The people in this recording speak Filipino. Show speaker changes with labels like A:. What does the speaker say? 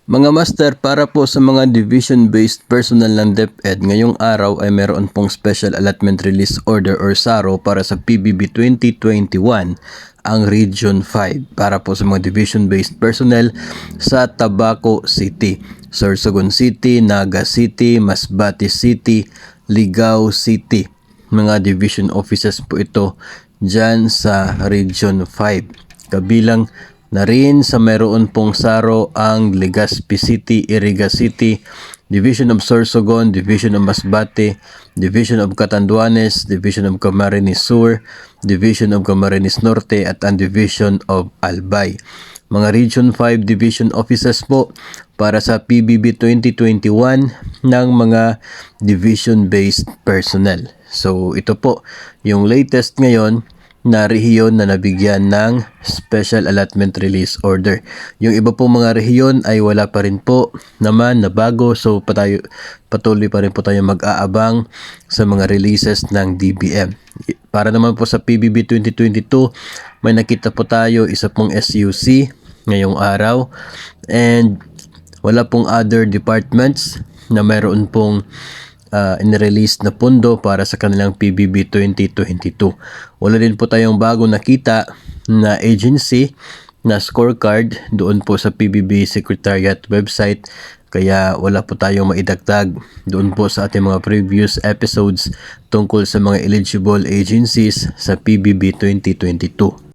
A: Mga master, para po sa mga division-based personnel ng DepEd, ngayong araw ay meron pong Special Allotment Release Order or SARO para sa PBB 2021, ang Region 5, para po sa mga division-based personnel sa Tabaco City, Sorsogon City, Naga City, Masbate City, Ligao City. Mga division offices po ito dyan sa Region 5. Kabilang na rin sa meron pong SARO ang Legazpi City, Iriga City, Division of Sorsogon, Division of Masbate, Division of Catanduanes, Division of Camarines Sur, Division of Camarines Norte at ang Division of Albay. Mga Region 5 Division Offices po para sa PBB 2021 ng mga division-based personnel. So ito po yung latest ngayon na rehiyon na nabigyan ng Special Allotment Release Order. Yung iba pong mga rehiyon ay wala pa rin po naman na bago, so patuloy pa rin po tayo mag-aabang sa mga releases ng DBM. Para naman po sa PBB 2022, may nakita po tayo isa pong SUC ngayong araw, and wala pong other departments na mayroon pong in-release na pondo para sa kanilang PBB 2022. Wala din po tayong bago nakita na agency na scorecard doon po sa PBB Secretariat website, kaya wala po tayong maidagdag doon po sa ating mga previous episodes tungkol sa mga eligible agencies sa PBB 2022.